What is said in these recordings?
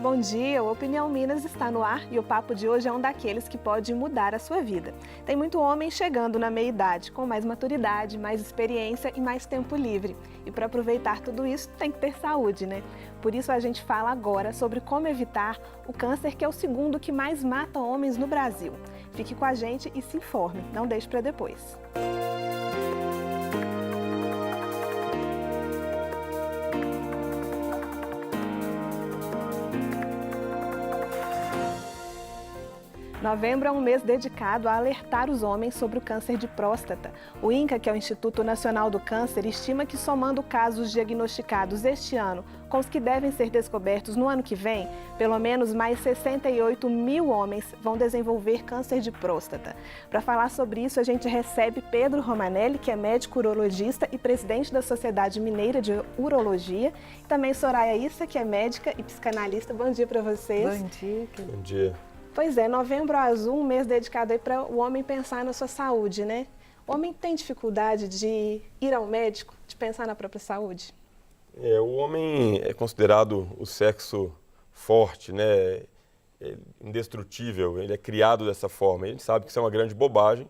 Bom dia, o Opinião Minas está no ar e o papo de hoje é um daqueles que pode mudar a sua vida. Tem muito homem chegando na meia-idade, com mais maturidade, mais experiência e mais tempo livre. E para aproveitar tudo isso, tem que ter saúde, né? Por isso a gente fala agora sobre como evitar o câncer, que é o segundo que mais mata homens no Brasil. Fique com a gente e se informe, não deixe para depois. Novembro é um mês dedicado a alertar os homens sobre o câncer de próstata. O INCA, que é o Instituto Nacional do Câncer, estima que somando casos diagnosticados este ano com os que devem ser descobertos no ano que vem, pelo menos mais 68 mil homens vão desenvolver câncer de próstata. Para falar sobre isso, a gente recebe Pedro Romanelli, que é médico urologista e presidente da Sociedade Mineira de Urologia, e também Soraya Issa, que é médica e psicanalista. Bom dia para vocês. Bom dia. Bom dia. Pois é, Novembro Azul, um mês dedicado aí para o homem pensar na sua saúde, né? O homem tem dificuldade de ir ao médico, de pensar na própria saúde? O homem é considerado o sexo forte, né? Indestrutível, ele é criado dessa forma. A gente sabe que isso é uma grande bobagem,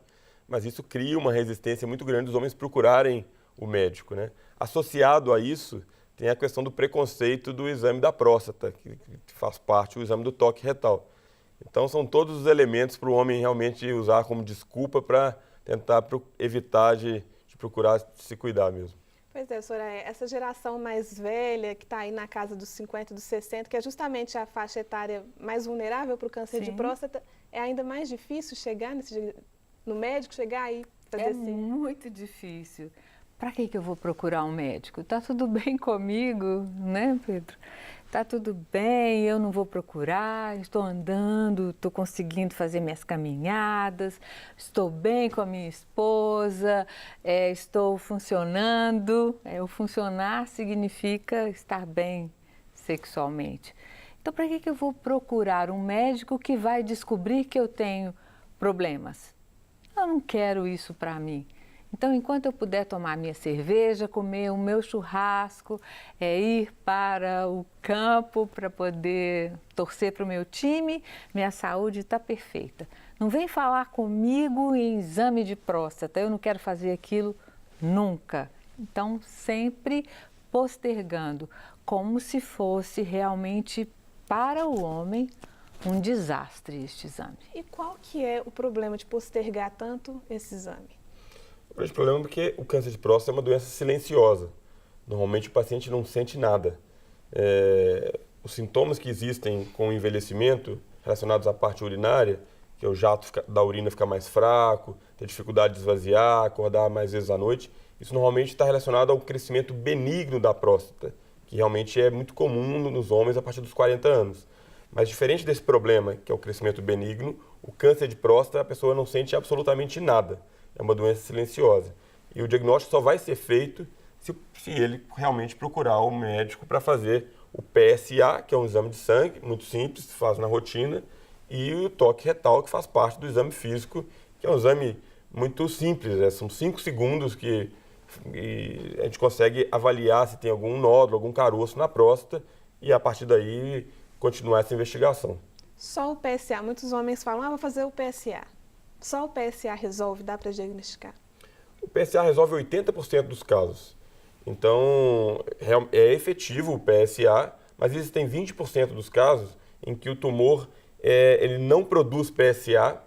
mas isso cria uma resistência muito grande dos homens procurarem o médico, né? Associado a isso, tem a questão do preconceito do exame da próstata, que faz parte do exame do toque retal. Então, são todos os elementos para o homem realmente usar como desculpa para tentar evitar de procurar se cuidar mesmo. Pois é, Soraya, essa geração mais velha, que está aí na casa dos 50, dos 60, que é justamente a faixa etária mais vulnerável para o câncer de próstata, é ainda mais difícil chegar no médico, chegar e fazer assim? É muito difícil. Para que eu vou procurar um médico? Tá tudo bem comigo, né, Pedro? Tá tudo bem, eu não vou procurar, estou andando, estou conseguindo fazer minhas caminhadas, estou bem com a minha esposa, estou funcionando. O funcionar significa estar bem sexualmente. Então, para que eu vou procurar um médico que vai descobrir que eu tenho problemas? Eu não quero isso para mim. Então, enquanto eu puder tomar minha cerveja, comer o meu churrasco, ir para o campo para poder torcer para o meu time, minha saúde está perfeita. Não vem falar comigo em exame de próstata, eu não quero fazer aquilo nunca. Então, sempre postergando, como se fosse realmente para o homem um desastre este exame. E qual que é o problema de postergar tanto esse exame? O grande problema é porque o câncer de próstata é uma doença silenciosa. Normalmente o paciente não sente nada. Os sintomas que existem com o envelhecimento relacionados à parte urinária, que é o jato da urina ficar mais fraco, ter dificuldade de esvaziar, acordar mais vezes à noite, isso normalmente está relacionado ao crescimento benigno da próstata, que realmente é muito comum nos homens a partir dos 40 anos. Mas diferente desse problema, que é o crescimento benigno, o câncer de próstata a pessoa não sente absolutamente nada. É uma doença silenciosa. E o diagnóstico só vai ser feito se ele realmente procurar o médico para fazer o PSA, que é um exame de sangue, muito simples, se faz na rotina, e o toque retal, que faz parte do exame físico, que é um exame muito simples, né? São 5 segundos que a gente consegue avaliar se tem algum nódulo, algum caroço na próstata, e a partir daí continuar essa investigação. Só o PSA, muitos homens falam, vou fazer o PSA. Só o PSA resolve, dá para diagnosticar? O PSA resolve 80% dos casos. Então, é efetivo o PSA, mas existem 20% dos casos em que o tumor ele não produz PSA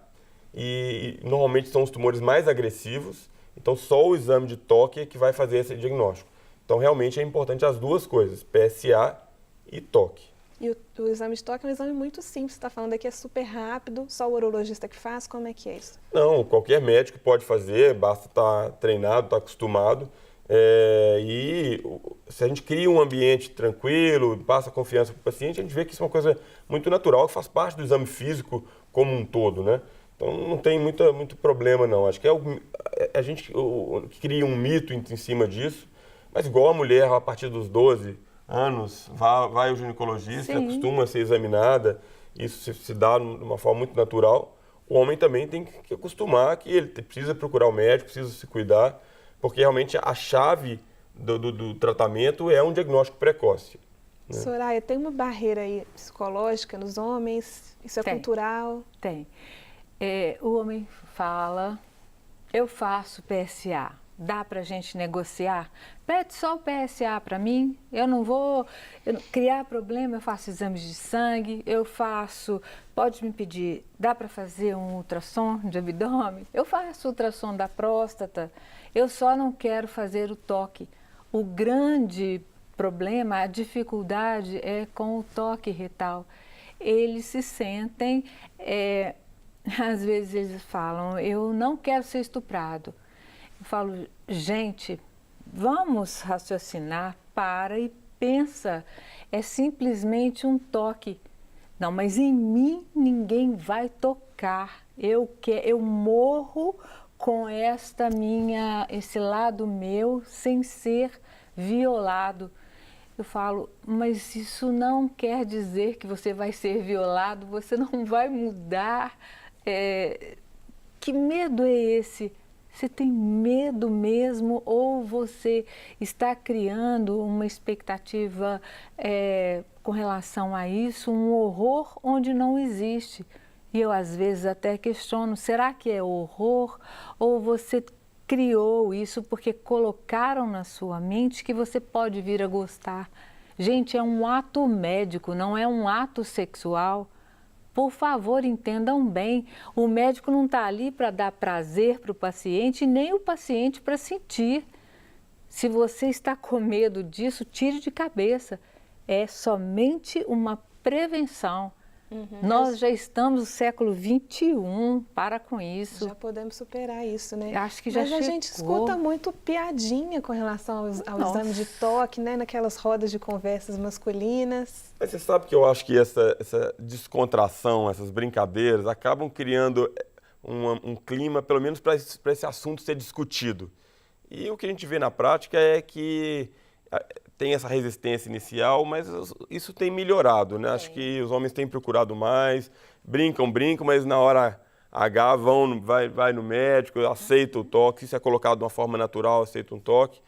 e normalmente são os tumores mais agressivos. Então, só o exame de toque é que vai fazer esse diagnóstico. Então, realmente é importante as duas coisas, PSA e toque. E o exame de toque é um exame muito simples, você está falando aqui é super rápido, só o urologista que faz, como é que é isso? Não, qualquer médico pode fazer, basta estar treinado, estar acostumado. E se a gente cria um ambiente tranquilo, passa confiança para o paciente, a gente vê que isso é uma coisa muito natural, que faz parte do exame físico como um todo, né? Então não tem muito problema não, acho que a gente cria um mito em cima disso, mas igual a mulher a partir dos 12 anos, vai ao ginecologista, Sim. costuma ser examinada, isso se dá de uma forma muito natural. O homem também tem que acostumar que ele precisa procurar o médico, precisa se cuidar, porque realmente a chave do tratamento é um diagnóstico precoce. né? Soraya, tem uma barreira aí psicológica nos homens? Isso é cultural? Tem. O homem fala, eu faço PSA, dá pra gente negociar? Pede só o PSA para mim, eu não vou criar problema, eu faço exames de sangue, pode me pedir, dá para fazer um ultrassom de abdômen? Eu faço ultrassom da próstata, eu só não quero fazer o toque. O grande problema, a dificuldade é com o toque retal. Eles se sentem, às vezes eles falam, eu não quero ser estuprado. Eu falo, gente, vamos raciocinar, para e pensa, é simplesmente um toque. Não, mas em mim ninguém vai tocar, eu morro com esse lado meu sem ser violado. Eu falo, mas isso não quer dizer que você vai ser violado, você não vai mudar. Que medo é esse? Você tem medo mesmo ou você está criando uma expectativa com relação a isso, um horror onde não existe? E eu às vezes até questiono, será que é horror ou você criou isso porque colocaram na sua mente que você pode vir a gostar? Gente, é um ato médico, não é um ato sexual. Por favor, entendam bem, o médico não está ali para dar prazer para o paciente, nem o paciente para sentir. Se você está com medo disso, tire de cabeça. É somente uma prevenção. Nós já estamos no século XXI, para com isso. Já podemos superar isso, né? Acho que já chegou. Mas a gente escuta muito piadinha com relação ao exame de toque, né? Naquelas rodas de conversas masculinas. Mas você sabe que eu acho que essa descontração, essas brincadeiras, acabam criando um clima, pelo menos para esse assunto ser discutido. E o que a gente vê na prática é que tem essa resistência inicial, mas isso tem melhorado, né? Acho que os homens têm procurado mais, brincam, mas na hora H vai no médico, aceita o toque, isso é colocado de uma forma natural, aceita um toque.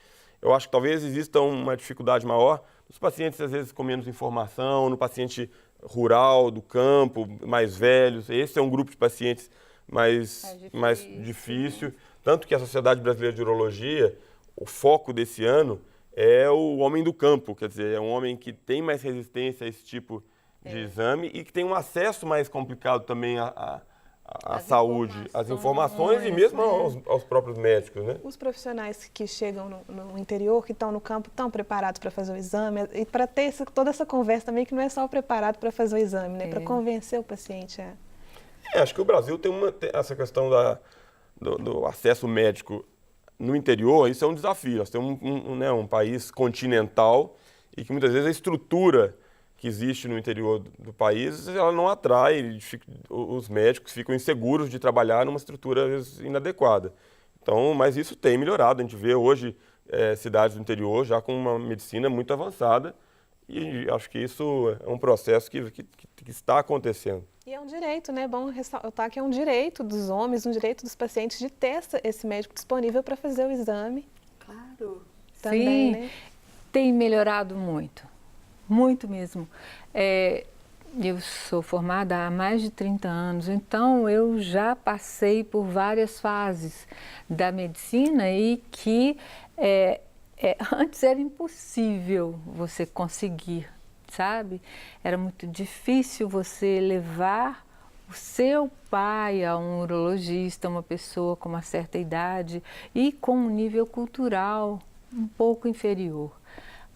Eu acho que talvez exista uma dificuldade maior nos pacientes, às vezes, com menos informação, no paciente rural, do campo, mais velhos. Esse é um grupo de pacientes mais difícil. Tanto que a Sociedade Brasileira de Urologia, o foco desse ano é o homem do campo, quer dizer, é um homem que tem mais resistência a esse tipo de exame e que tem um acesso mais complicado também à saúde, às informações e mesmo aos próprios médicos, né? Os profissionais que chegam no interior, que estão no campo, estão preparados para fazer o exame e para ter toda essa conversa também, que não é só o preparado para fazer o exame, né? Para convencer o paciente a... acho que o Brasil tem essa questão do acesso médico no interior, isso é um desafio. Nós temos um país continental e que muitas vezes a estrutura que existe no interior do país, ela não atrai, os médicos ficam inseguros de trabalhar numa estrutura às vezes inadequada. Então, mas isso tem melhorado, a gente vê hoje cidades do interior já com uma medicina muito avançada e acho que isso é um processo que está acontecendo. E é um direito, né? É bom ressaltar que é um direito dos homens, um direito dos pacientes de ter esse médico disponível para fazer o exame. Claro. Também, sim, né? Tem melhorado muito, muito mesmo. Eu sou formada há mais de 30 anos, então eu já passei por várias fases da medicina e que antes era impossível você conseguir, sabe? Era muito difícil você levar o seu pai a um urologista, uma pessoa com uma certa idade e com um nível cultural um pouco inferior.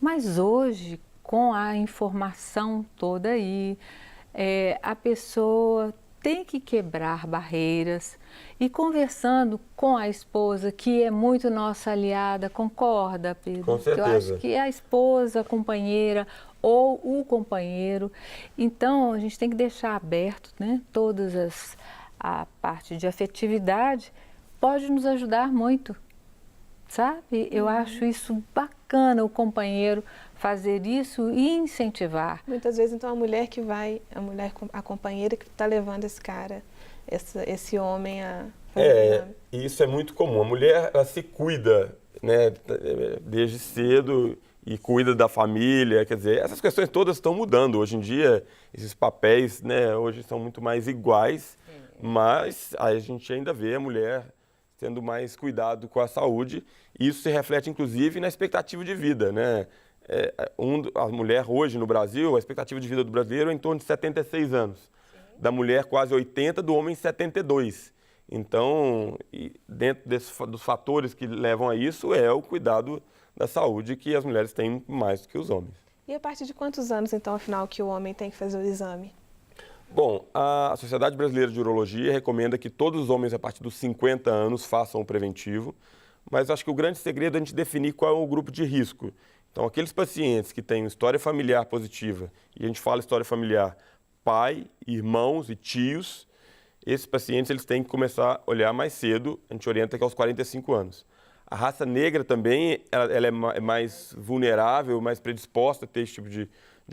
Mas hoje, com a informação toda aí, a pessoa tem que quebrar barreiras e conversando com a esposa, que é muito nossa aliada, concorda, Pedro? Com certeza. Eu acho que a esposa, a companheira ou o companheiro. Então, a gente tem que deixar aberto, né? A parte de afetividade pode nos ajudar muito, sabe? Eu acho isso bacana, o companheiro fazer isso e incentivar. Muitas vezes, então, a companheira que está levando esse cara, esse homem a fazer e isso é muito comum. A mulher, ela se cuida, né, desde cedo e cuida da família, quer dizer, essas questões todas estão mudando. Hoje em dia, esses papéis, né, hoje são muito mais iguais, mas a gente ainda vê a mulher tendo mais cuidado com a saúde, e isso se reflete, inclusive, na expectativa de vida, né? A mulher hoje no Brasil, a expectativa de vida do brasileiro é em torno de 76 anos. Da mulher quase 80, do homem 72. Então, dentro dos fatores que levam a isso é o cuidado da saúde que as mulheres têm mais do que os homens. E a partir de quantos anos, então, afinal, que o homem tem que fazer o exame? Bom, a Sociedade Brasileira de Urologia recomenda que todos os homens a partir dos 50 anos façam o preventivo, mas acho que o grande segredo é a gente definir qual é o grupo de risco. Então, aqueles pacientes que têm história familiar positiva, e a gente fala história familiar, pai, irmãos e tios, esses pacientes eles têm que começar a olhar mais cedo, a gente orienta que aos 45 anos. A raça negra também ela é mais vulnerável, mais predisposta a ter esse tipo de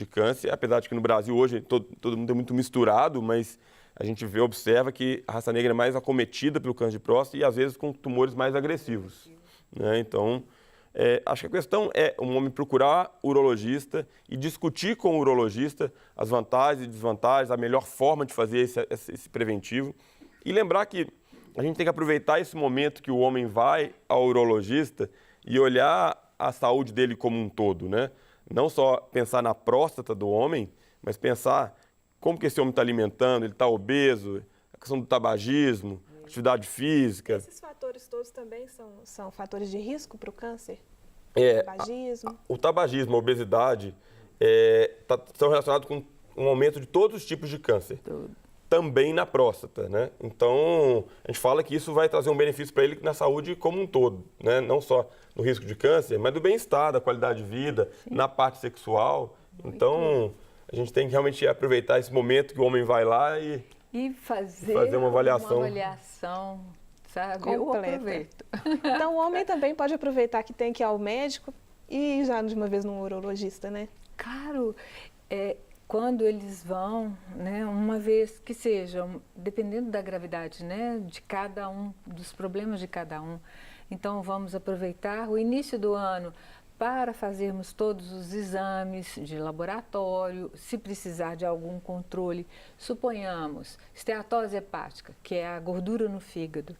câncer, apesar de que no Brasil hoje todo mundo é muito misturado, mas a gente observa que a raça negra é mais acometida pelo câncer de próstata e às vezes com tumores mais agressivos, né? Então, acho que a questão é o homem procurar o urologista e discutir com o urologista as vantagens e desvantagens, a melhor forma de fazer esse preventivo. E lembrar que a gente tem que aproveitar esse momento que o homem vai ao urologista e olhar a saúde dele como um todo, né? Não só pensar na próstata do homem, mas pensar como que esse homem está alimentando, ele está obeso, a questão do tabagismo, atividade física. Esses fatores todos também são fatores de risco para o câncer? Tabagismo? O tabagismo, a obesidade, estão relacionados com um aumento de todos os tipos de câncer. Também na próstata, né? Então, a gente fala que isso vai trazer um benefício para ele na saúde como um todo, né? Não só no risco de câncer, mas do bem-estar, da qualidade de vida, na parte sexual. Então, a gente tem que realmente aproveitar esse momento que o homem vai lá e fazer uma avaliação, sabe? Completa. Eu aproveito. Então, o homem também pode aproveitar que tem que ir ao médico e ir já de uma vez num urologista, né? Claro, quando eles vão, né, uma vez que seja, dependendo da gravidade, né, de cada um, dos problemas de cada um. Então, vamos aproveitar o início do ano para fazermos todos os exames de laboratório, se precisar de algum controle, suponhamos, esteatose hepática, que é a gordura no fígado.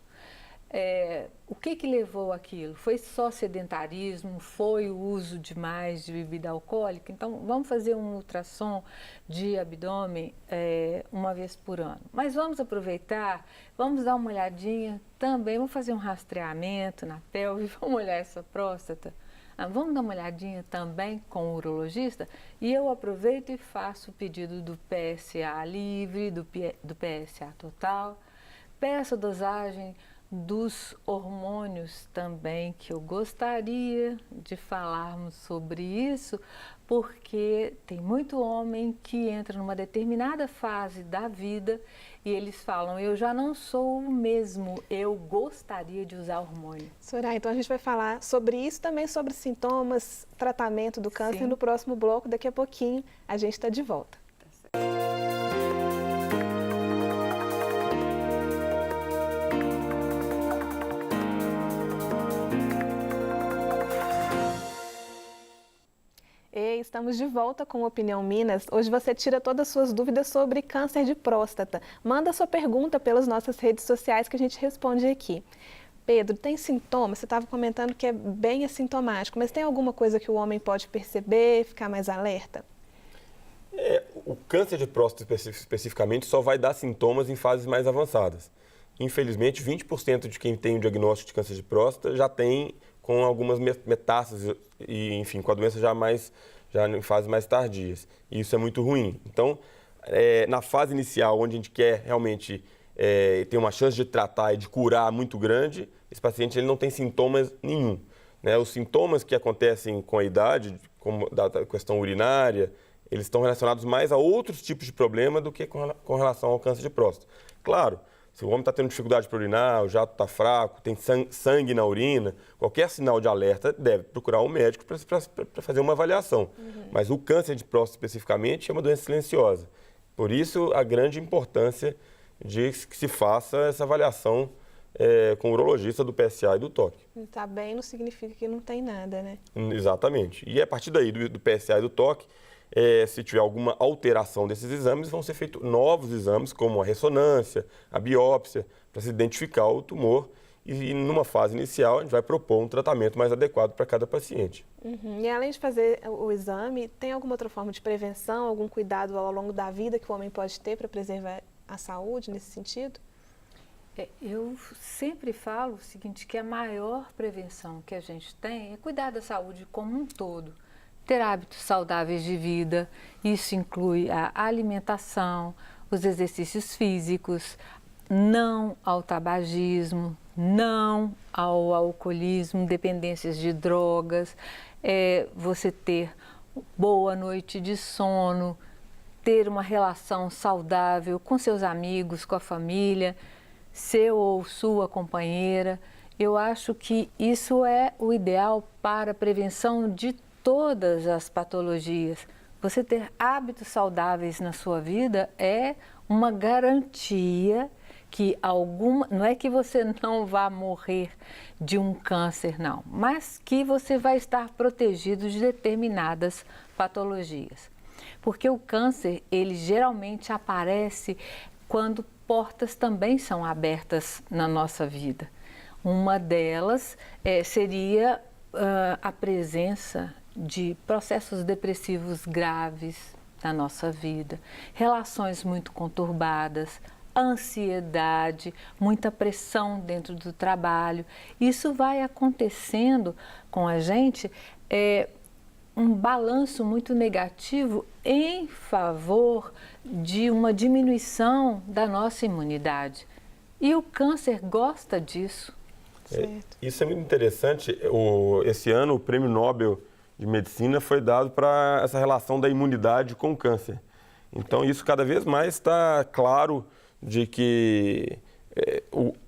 O que levou aquilo? Foi só sedentarismo? Foi o uso demais de bebida alcoólica? Então, vamos fazer um ultrassom de abdômen uma vez por ano. Mas vamos aproveitar, vamos dar uma olhadinha também, vamos fazer um rastreamento na pelve, vamos olhar essa próstata. Vamos dar uma olhadinha também com o urologista e eu aproveito e faço o pedido do PSA livre, do PSA total, peço a dosagem dos hormônios também, que eu gostaria de falarmos sobre isso, porque tem muito homem que entra numa determinada fase da vida e eles falam, eu já não sou o mesmo, eu gostaria de usar hormônio. Soraya, então a gente vai falar sobre isso, também sobre sintomas, tratamento do câncer. Sim. No próximo bloco, daqui a pouquinho, a gente está de volta. Estamos de volta com Opinião Minas. Hoje você tira todas as suas dúvidas sobre câncer de próstata. Manda sua pergunta pelas nossas redes sociais que a gente responde aqui. Pedro, tem sintomas? Você estava comentando que é bem assintomático, mas tem alguma coisa que o homem pode perceber, ficar mais alerta? O câncer de próstata especificamente só vai dar sintomas em fases mais avançadas. Infelizmente, 20% de quem tem o diagnóstico de câncer de próstata já tem com algumas metástases e, enfim, com a doença já em fases mais tardias. E isso é muito ruim. Então, na fase inicial, onde a gente quer realmente ter uma chance de tratar e de curar muito grande, esse paciente ele não tem sintomas nenhum, né? Os sintomas que acontecem com a idade, como da questão urinária, eles estão relacionados mais a outros tipos de problema do que com relação ao câncer de próstata. Claro, se o homem está tendo dificuldade para urinar, o jato está fraco, tem sangue na urina, qualquer sinal de alerta deve procurar um médico para fazer uma avaliação. Mas o câncer de próstata especificamente é uma doença silenciosa. Por isso, a grande importância de que se faça essa avaliação com o urologista do PSA e do toque. Está bem não significa que não tem nada, né? Exatamente. E a partir daí, do PSA e do toque, se tiver alguma alteração desses exames, vão ser feitos novos exames, como a ressonância, a biópsia, para se identificar o tumor. E numa fase inicial, a gente vai propor um tratamento mais adequado para cada paciente. Uhum. E além de fazer o exame, tem alguma outra forma de prevenção, algum cuidado ao longo da vida que o homem pode ter para preservar a saúde nesse sentido? Eu sempre falo o seguinte, que a maior prevenção que a gente tem é cuidar da saúde como um todo. Ter hábitos saudáveis de vida, isso inclui a alimentação, os exercícios físicos, não ao tabagismo, não ao alcoolismo, dependências de drogas, você ter boa noite de sono, ter uma relação saudável com seus amigos, com a família, seu ou sua companheira. Eu acho que isso é o ideal para a prevenção de todas as patologias. Você ter hábitos saudáveis na sua vida é uma garantia que não é que você não vá morrer de um câncer, não, mas que você vai estar protegido de determinadas patologias. Porque o câncer, ele geralmente aparece quando portas também são abertas na nossa vida. Uma delas seria a presença de processos depressivos graves na nossa vida, relações muito conturbadas, ansiedade, muita pressão dentro do trabalho. Isso vai acontecendo com a gente, um balanço muito negativo em favor de uma diminuição da nossa imunidade. E o câncer gosta disso. Isso é muito interessante. Esse ano, o Prêmio Nobel de Medicina foi dado para essa relação da imunidade com o câncer. Então, isso cada vez mais está claro de que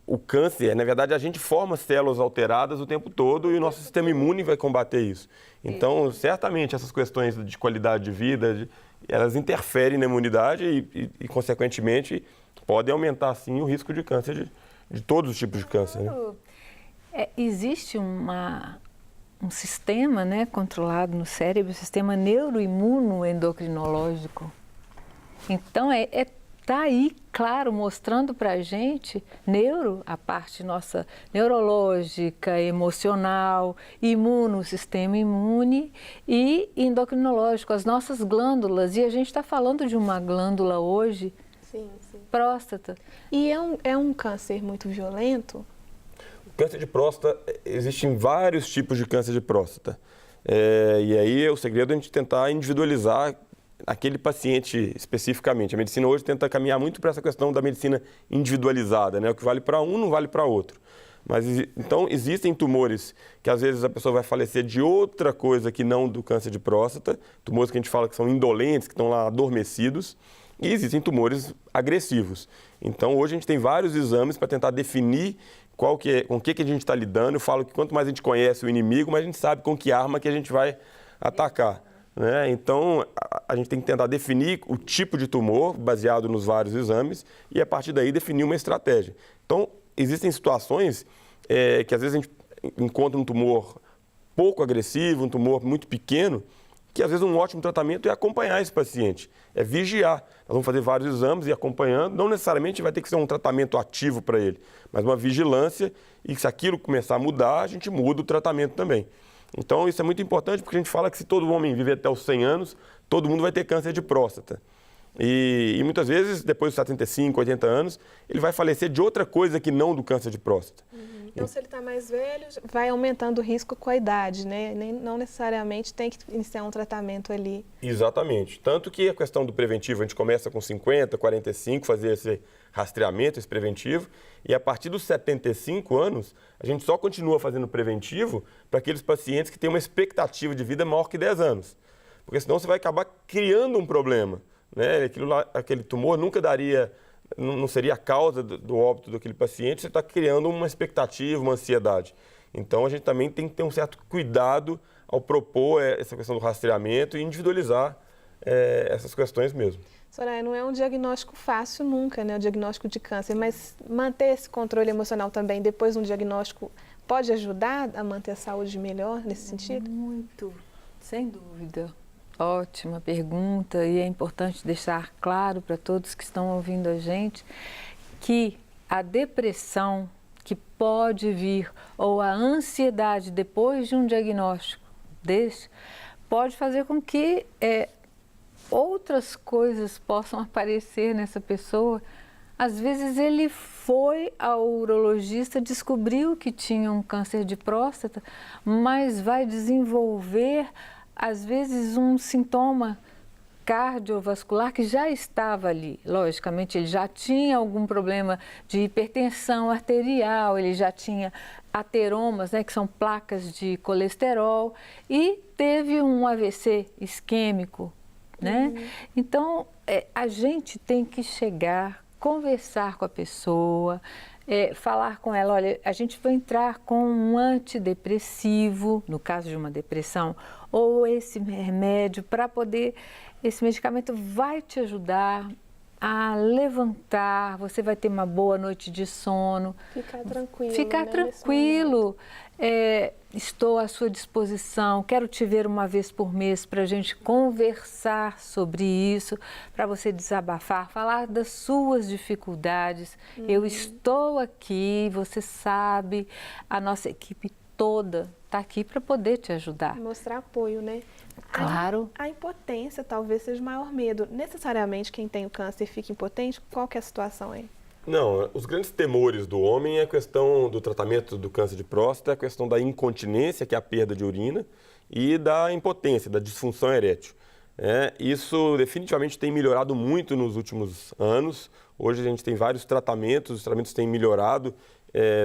o câncer, na verdade, a gente forma células alteradas o tempo todo e o nosso sistema imune vai combater isso. Então, certamente, essas questões de qualidade de vida, elas interferem na imunidade e consequentemente, podem aumentar, sim, o risco de câncer, de todos os tipos de câncer. Né? Existe um sistema, né, controlado no cérebro, o sistema neuroimunoendocrinológico. Então, está aí, claro, mostrando para a gente, a parte nossa neurológica, emocional, sistema imune e endocrinológico, as nossas glândulas. E a gente está falando de uma glândula hoje, sim. próstata. E é um câncer muito violento? O câncer de próstata, existem vários tipos de câncer de próstata. E aí o segredo é a gente tentar individualizar aquele paciente especificamente. A medicina hoje tenta caminhar muito para essa questão da medicina individualizada, né? O que vale para um não vale para outro. Mas então existem tumores que às vezes a pessoa vai falecer de outra coisa que não do câncer de próstata, tumores que a gente fala que são indolentes, que estão lá adormecidos, e existem tumores agressivos. Então hoje a gente tem vários exames para tentar definir com o que a gente está lidando. Eu falo que quanto mais a gente conhece o inimigo, mais a gente sabe com que arma que a gente vai atacar. Né? Então, a gente tem que tentar definir o tipo de tumor, baseado nos vários exames, e a partir daí definir uma estratégia. Então, existem situações que às vezes a gente encontra um tumor pouco agressivo, um tumor muito pequeno, que às vezes um ótimo tratamento é acompanhar esse paciente, é vigiar. Nós vamos fazer vários exames e acompanhando, não necessariamente vai ter que ser um tratamento ativo para ele, mas uma vigilância, e se aquilo começar a mudar, a gente muda o tratamento também. Então, isso é muito importante porque a gente fala que se todo homem viver até os 100 anos, todo mundo vai ter câncer de próstata. E muitas vezes, depois dos 75, 80 anos, ele vai falecer de outra coisa que não do câncer de próstata. Então, se ele está mais velho, vai aumentando o risco com a idade, né? Não necessariamente tem que iniciar um tratamento ali. Exatamente. Tanto que a questão do preventivo, a gente começa com 50, 45, fazer esse rastreamento, esse preventivo, e a partir dos 75 anos, a gente só continua fazendo preventivo para aqueles pacientes que têm uma expectativa de vida maior que 10 anos. Porque senão você vai acabar criando um problema. Né? Aquele tumor nunca não seria a causa do óbito daquele paciente, você está criando uma expectativa, uma ansiedade. Então, a gente também tem que ter um certo cuidado ao propor essa questão do rastreamento e individualizar essas questões mesmo. Soraya, não é um diagnóstico fácil nunca, né? O diagnóstico de câncer, mas manter esse controle emocional também depois de um diagnóstico pode ajudar a manter a saúde melhor nesse sentido? Muito, sem dúvida. Ótima pergunta, e é importante deixar claro para todos que estão ouvindo a gente que a depressão que pode vir ou a ansiedade depois de um diagnóstico desse pode fazer com que outras coisas possam aparecer nessa pessoa. Às vezes ele foi ao urologista, descobriu que tinha um câncer de próstata, mas vai desenvolver, às vezes, um sintoma cardiovascular que já estava ali. Logicamente, ele já tinha algum problema de hipertensão arterial, ele já tinha ateromas, né, que são placas de colesterol, e teve um AVC isquêmico, né? Então, a gente tem que chegar, conversar com a pessoa, falar com ela, olha, a gente vai entrar com um antidepressivo, no caso de uma depressão, ou esse remédio para poder, esse medicamento vai te ajudar a levantar, você vai ter uma boa noite de sono. Ficar tranquilo. Ficar né, tranquilo. Estou à sua disposição, quero te ver uma vez por mês para a gente conversar sobre isso, para você desabafar, falar das suas dificuldades. Eu estou aqui, você sabe, a nossa equipe toda está aqui para poder te ajudar. Mostrar apoio, né? Claro. A impotência talvez seja o maior medo. Necessariamente quem tem o câncer fica impotente? Qual que é a situação aí? Não, os grandes temores do homem é a questão do tratamento do câncer de próstata, a questão da incontinência, que é a perda de urina, e da impotência, da disfunção erétil. Isso definitivamente tem melhorado muito nos últimos anos. Hoje a gente tem vários tratamentos, os tratamentos têm melhorado,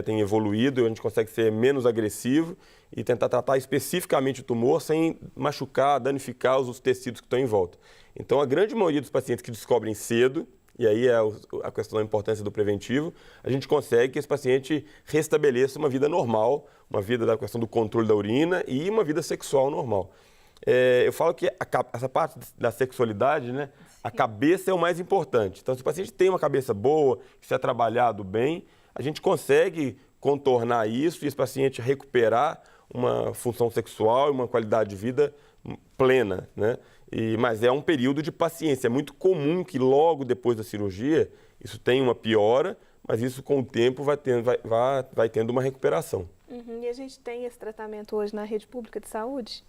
têm evoluído, a gente consegue ser menos agressivo e tentar tratar especificamente o tumor sem machucar, danificar os tecidos que estão em volta. Então, a grande maioria dos pacientes que descobrem cedo, e aí é a questão da importância do preventivo, a gente consegue que esse paciente restabeleça uma vida normal, uma vida da questão do controle da urina e uma vida sexual normal. Eu falo que essa parte da sexualidade, né, a cabeça é o mais importante. Então, se o paciente tem uma cabeça boa, se é trabalhado bem, a gente consegue contornar isso e esse paciente recuperar uma função sexual e uma qualidade de vida plena, né? Mas é um período de paciência. É muito comum que logo depois da cirurgia isso tenha uma piora, mas isso com o tempo vai tendo uma recuperação. E a gente tem esse tratamento hoje na rede pública de saúde?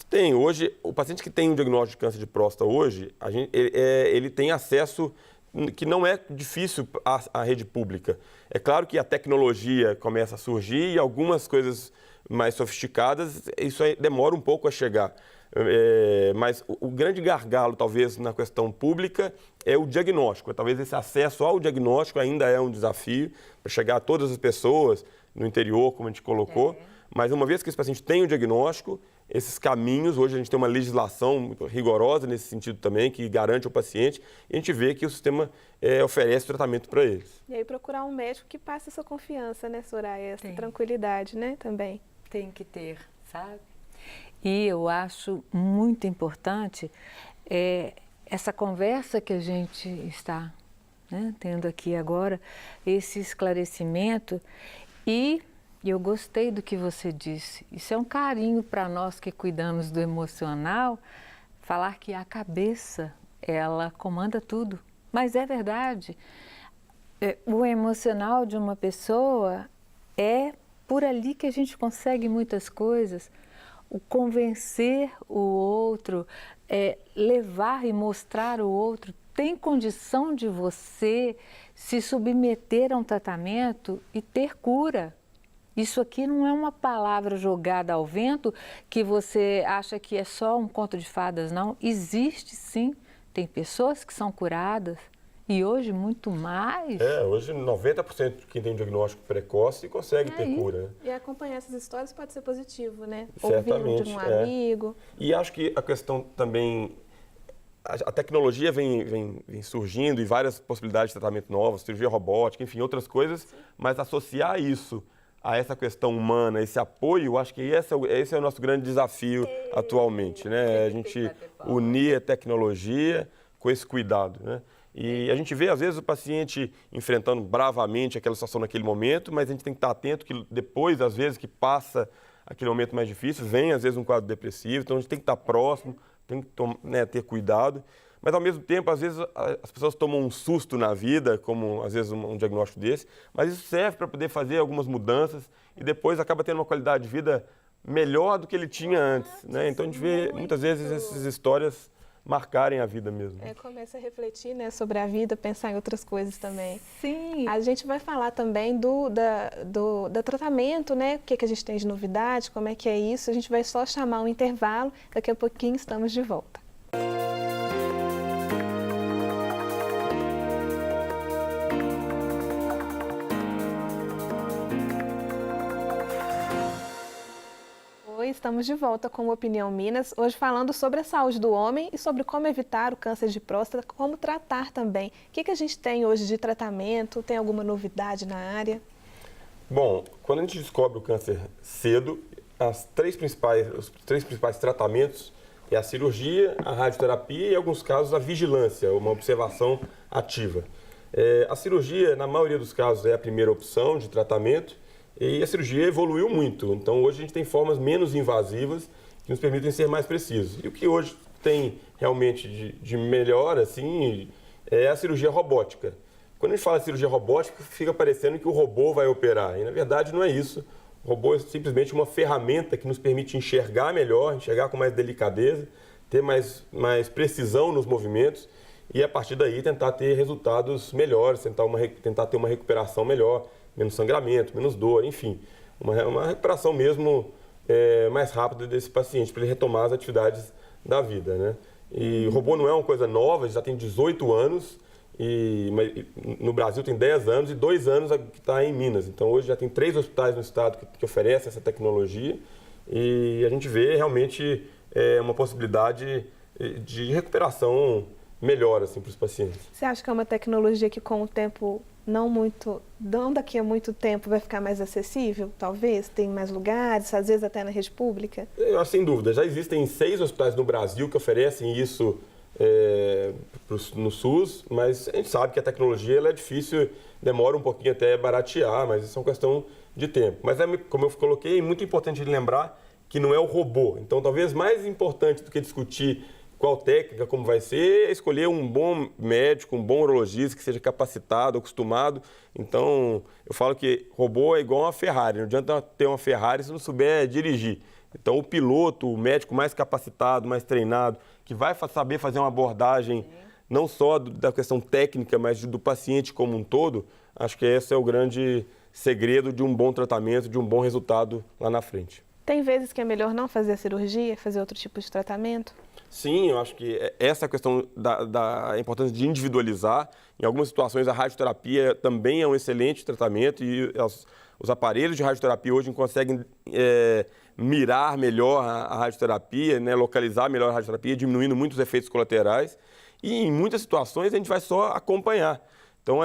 Tem. Hoje, o paciente que tem um diagnóstico de câncer de próstata hoje, ele tem acesso que não é difícil à rede pública. É claro que a tecnologia começa a surgir e algumas coisas mais sofisticadas, isso aí demora um pouco a chegar. Mas o grande gargalo, talvez, na questão pública é o diagnóstico. Talvez esse acesso ao diagnóstico ainda é um desafio para chegar a todas as pessoas no interior, como a gente colocou. Mas uma vez que esse paciente tem o diagnóstico, esses caminhos, hoje a gente tem uma legislação rigorosa nesse sentido também, que garante ao paciente, e a gente vê que o sistema oferece tratamento para eles. E aí procurar um médico que passe essa confiança, né, Soraya? Essa tranquilidade, né, também. Tem que ter, sabe? E eu acho muito importante essa conversa que a gente está, né, tendo aqui agora, esse esclarecimento. E eu gostei do que você disse. Isso é um carinho para nós que cuidamos do emocional, falar que a cabeça, ela comanda tudo. Mas é verdade. O emocional de uma pessoa é por ali que a gente consegue muitas coisas. O convencer o outro, levar e mostrar o outro, tem condição de você se submeter a um tratamento e ter cura. Isso aqui não é uma palavra jogada ao vento que você acha que é só um conto de fadas, não. Existe sim, tem pessoas que são curadas e hoje muito mais. Hoje 90% de quem tem diagnóstico precoce consegue ter cura. Né? E acompanhar essas histórias pode ser positivo, né? Certamente, ouvir de um amigo. E acho que a questão também, a tecnologia vem surgindo e várias possibilidades de tratamento novos, cirurgia robótica, enfim, outras coisas, mas associar isso a essa questão humana, esse apoio, acho que esse é o nosso grande desafio atualmente, né? A gente unir a tecnologia com esse cuidado, né? E a gente vê, às vezes, o paciente enfrentando bravamente aquela situação naquele momento, mas a gente tem que estar atento que depois, às vezes, que passa aquele momento mais difícil, vem, às vezes, um quadro depressivo, então a gente tem que estar próximo, tem que ter cuidado. Mas, ao mesmo tempo, às vezes, as pessoas tomam um susto na vida, como, às vezes, um diagnóstico desse, mas isso serve para poder fazer algumas mudanças e depois acaba tendo uma qualidade de vida melhor do que ele tinha antes, né? Então, a gente vê, muitas vezes, essas histórias marcarem a vida mesmo. Começa a refletir, né, sobre a vida, pensar em outras coisas também. Sim. A gente vai falar também do tratamento, né? O que a gente tem de novidade, como é que é isso. A gente vai só chamar um intervalo, daqui a pouquinho estamos de volta. Estamos de volta com o Opinião Minas, hoje falando sobre a saúde do homem e sobre como evitar o câncer de próstata, como tratar também. O que a gente tem hoje de tratamento? Tem alguma novidade na área? Bom, quando a gente descobre o câncer cedo, os três principais tratamentos é a cirurgia, a radioterapia e, em alguns casos, a vigilância, uma observação ativa. A cirurgia, na maioria dos casos, é a primeira opção de tratamento. E a cirurgia evoluiu muito, então hoje a gente tem formas menos invasivas que nos permitem ser mais precisos. E o que hoje tem realmente de melhor, assim, é a cirurgia robótica. Quando a gente fala de cirurgia robótica, fica parecendo que o robô vai operar, e na verdade não é isso. O robô é simplesmente uma ferramenta que nos permite enxergar melhor, enxergar com mais delicadeza, ter mais precisão nos movimentos e a partir daí tentar ter resultados melhores, tentar ter uma recuperação melhor, menos sangramento, menos dor, enfim, uma recuperação mesmo mais rápida desse paciente, para ele retomar as atividades da vida, né? E o robô não é uma coisa nova, já tem 18 anos, mas no Brasil tem 10 anos e 2 anos que está em Minas. Então hoje já tem 3 hospitais no estado que oferecem essa tecnologia e a gente vê realmente uma possibilidade de recuperação melhor assim, para os pacientes. Você acha que é uma tecnologia que com o tempo não daqui a muito tempo vai ficar mais acessível, talvez? Tem mais lugares, às vezes até na rede pública? Eu acho sem dúvida. Já existem 6 hospitais no Brasil que oferecem isso no SUS, mas a gente sabe que a tecnologia ela é difícil, demora um pouquinho até baratear, mas isso é uma questão de tempo. Mas, como eu coloquei, é muito importante lembrar que não é o robô. Então, talvez mais importante do que discutir qual técnica, como vai ser, é escolher um bom médico, um bom urologista que seja capacitado, acostumado. Então, eu falo que robô é igual uma Ferrari, não adianta ter uma Ferrari se não souber dirigir. Então, o piloto, o médico mais capacitado, mais treinado, que vai saber fazer uma abordagem não só da questão técnica, mas do paciente como um todo, acho que esse é o grande segredo de um bom tratamento, de um bom resultado lá na frente. Tem vezes que é melhor não fazer a cirurgia, fazer outro tipo de tratamento? Sim, eu acho que essa questão da importância de individualizar. Em algumas situações, a radioterapia também é um excelente tratamento e os aparelhos de radioterapia hoje conseguem mirar melhor a radioterapia, né, localizar melhor a radioterapia, diminuindo muitos efeitos colaterais. E em muitas situações a gente vai só acompanhar. Então,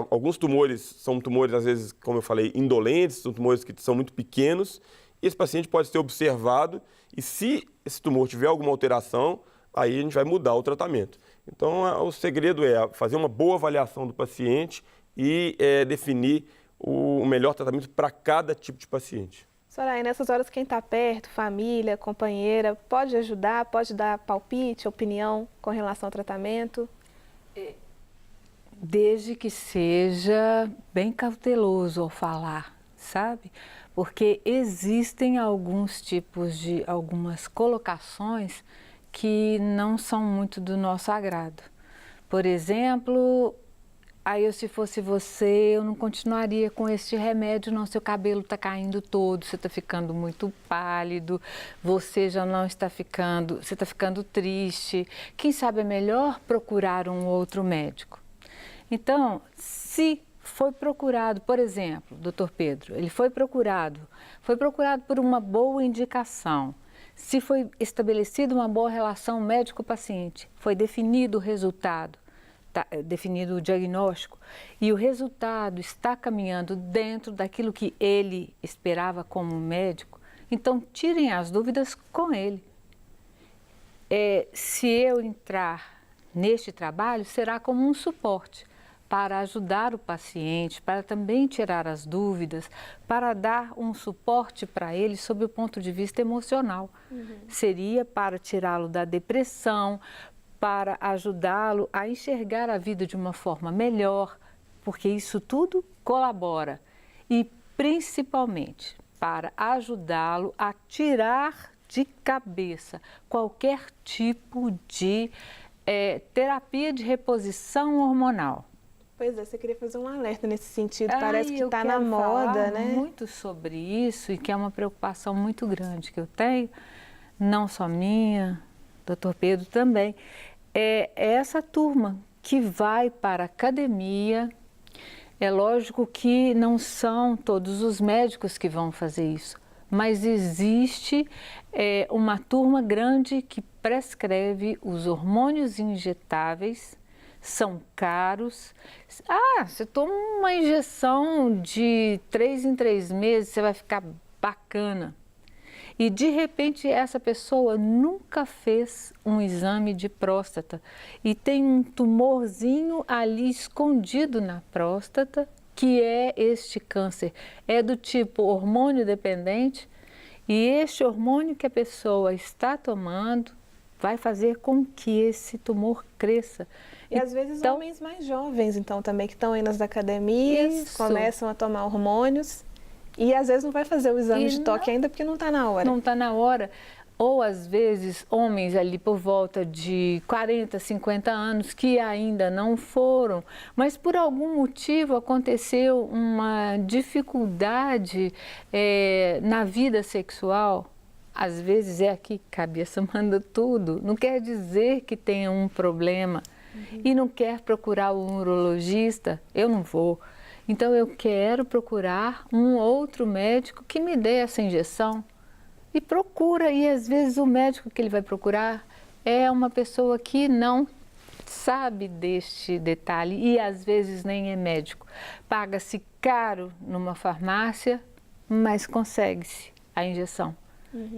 alguns tumores são tumores, às vezes, como eu falei, indolentes, são tumores que são muito pequenos. E esse paciente pode ser observado e se esse tumor tiver alguma alteração, aí a gente vai mudar o tratamento. Então, o segredo é fazer uma boa avaliação do paciente e definir o melhor tratamento para cada tipo de paciente. Soraya, nessas horas quem está perto, família, companheira, pode ajudar, pode dar palpite, opinião com relação ao tratamento? Desde que seja bem cauteloso ao falar, sabe? Porque existem algumas colocações que não são muito do nosso agrado. Por exemplo, se fosse você, eu não continuaria com este remédio, não, seu cabelo está caindo todo, você está ficando muito pálido, você já não está ficando, você está ficando triste. Quem sabe é melhor procurar um outro médico. Então, se foi procurado, por exemplo, doutor Pedro, ele foi procurado por uma boa indicação. Se foi estabelecida uma boa relação médico-paciente, foi definido o resultado, definido o diagnóstico, e o resultado está caminhando dentro daquilo que ele esperava como médico, então tirem as dúvidas com ele. Se eu entrar neste trabalho será como um suporte para ajudar o paciente, para também tirar as dúvidas, para dar um suporte para ele sob o ponto de vista emocional. Seria para tirá-lo da depressão, para ajudá-lo a enxergar a vida de uma forma melhor, porque isso tudo colabora. E principalmente para ajudá-lo a tirar de cabeça qualquer tipo de terapia de reposição hormonal. Pois é, você queria fazer um alerta nesse sentido, parece que está na moda, né? Muito sobre isso e que é uma preocupação muito grande que eu tenho, não só minha, doutor Pedro também, é essa turma que vai para a academia. É lógico que não são todos os médicos que vão fazer isso, mas existe uma turma grande que prescreve os hormônios injetáveis. São caros. Você toma uma injeção de 3 em 3 meses, você vai ficar bacana. E de repente essa pessoa nunca fez um exame de próstata e tem um tumorzinho ali escondido na próstata, que é este câncer. É do tipo hormônio dependente e este hormônio que a pessoa está tomando vai fazer com que esse tumor cresça. E às vezes homens mais jovens, então, também, que estão aí nas academias, começam a tomar hormônios e às vezes não vai fazer o exame de toque ainda porque não está na hora. Não está na hora. Ou às vezes homens ali por volta de 40, 50 anos que ainda não foram, mas por algum motivo aconteceu uma dificuldade na vida sexual. Às vezes é aqui que a cabeça manda tudo, não quer dizer que tenha um problema. E não quer procurar o urologista, eu não vou. Então eu quero procurar um outro médico que me dê essa injeção. E procura, e às vezes o médico que ele vai procurar é uma pessoa que não sabe deste detalhe e às vezes nem é médico. Paga-se caro numa farmácia, mas consegue-se a injeção.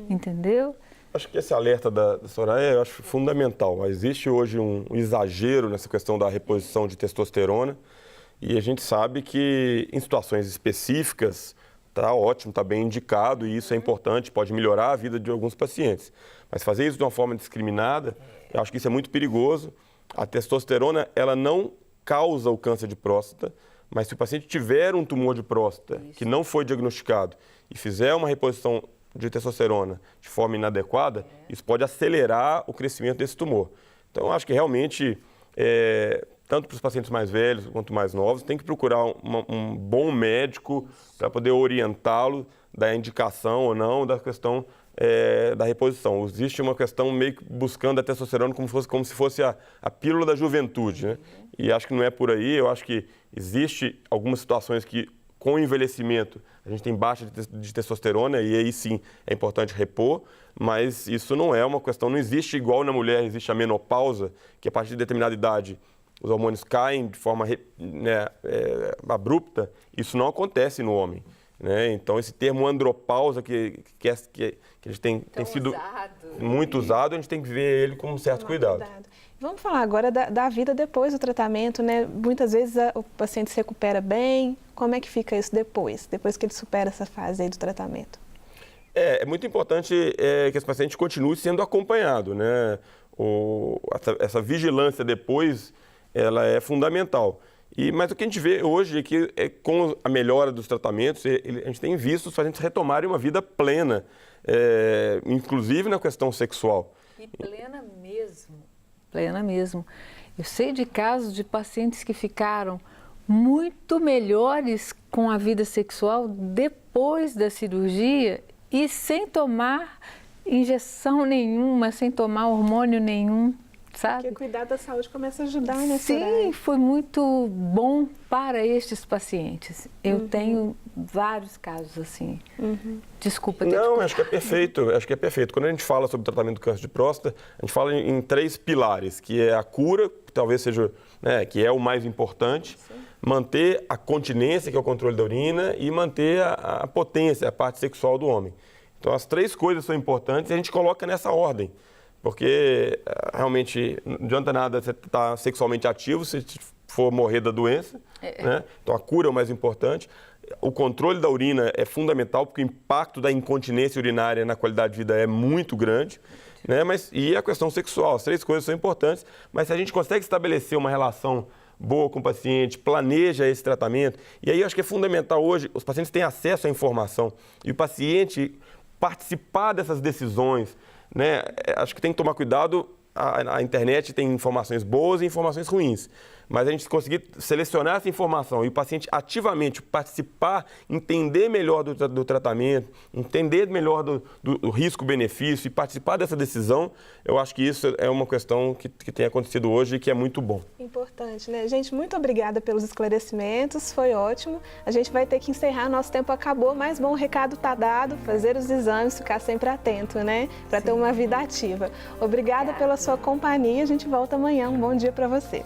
Entendeu? Acho que esse alerta da Soraya eu acho fundamental. Existe hoje um exagero nessa questão da reposição de testosterona e a gente sabe que em situações específicas está ótimo, está bem indicado e isso é importante, pode melhorar a vida de alguns pacientes. Mas fazer isso de uma forma discriminada, eu acho que isso é muito perigoso. A testosterona, ela não causa o câncer de próstata, mas se o paciente tiver um tumor de próstata que não foi diagnosticado e fizer uma reposição de testosterona de forma inadequada, isso pode acelerar o crescimento desse tumor. Então, eu acho que realmente, tanto para os pacientes mais velhos quanto mais novos, tem que procurar um bom médico para poder orientá-lo da indicação ou não da questão da reposição. Existe uma questão meio que buscando a testosterona como se fosse a pílula da juventude, né? E acho que não é por aí. Eu acho que existe algumas situações que, com o envelhecimento, a gente tem baixa de testosterona e aí sim é importante repor, mas isso não é uma questão, não existe igual na mulher, existe a menopausa, que a partir de determinada idade os hormônios caem de forma abrupta, isso não acontece no homem. Né? Então esse termo andropausa que a gente tem sido muito usado, a gente tem que ver ele com um certo cuidado. Vamos falar agora da vida depois do tratamento, né? Muitas vezes o paciente se recupera bem. Como é que fica isso depois que ele supera essa fase aí do tratamento? É muito importante que esse paciente continue sendo acompanhado, né? Essa vigilância depois, ela é fundamental. Mas o que a gente vê hoje é que com a melhora dos tratamentos, a gente tem visto os pacientes retomarem uma vida plena, inclusive na questão sexual. E plena mesmo. Plena mesmo. Eu sei de casos de pacientes que ficaram muito melhores com a vida sexual depois da cirurgia e sem tomar injeção nenhuma, sem tomar hormônio nenhum, sabe? Porque cuidar da saúde começa a ajudar, né, Sim, Soraya? foi muito bom para estes pacientes. Eu tenho vários casos assim. Desculpa ter Não, acho que é perfeito. Acho que é perfeito. Quando a gente fala sobre o tratamento do câncer de próstata, a gente fala em 3 pilares, que é a cura, que talvez seja, né, que é o mais importante, manter a continência, que é o controle da urina, e manter a potência, a parte sexual do homem. Então, as 3 coisas são importantes e a gente coloca nessa ordem. porque realmente não adianta nada você estar sexualmente ativo se for morrer da doença, né? Então a cura é o mais importante. O controle da urina é fundamental, porque o impacto da incontinência urinária na qualidade de vida é muito grande, né? E a questão sexual, as 3 coisas são importantes, mas se a gente consegue estabelecer uma relação boa com o paciente, planeja esse tratamento, e aí eu acho que é fundamental hoje, os pacientes têm acesso à informação, e o paciente participar dessas decisões, né? Acho que tem que tomar cuidado, a internet tem informações boas e informações ruins. Mas a gente conseguir selecionar essa informação e o paciente ativamente participar, entender melhor do tratamento, entender melhor do risco-benefício e participar dessa decisão, eu acho que isso é uma questão que tem acontecido hoje e que é muito bom. Importante, né? Gente, muito obrigada pelos esclarecimentos, foi ótimo. A gente vai ter que encerrar, nosso tempo acabou, mas bom, o recado está dado, fazer os exames, ficar sempre atento, né? Para ter uma vida ativa. Obrigada pela sua companhia, a gente volta amanhã. Um bom dia para você.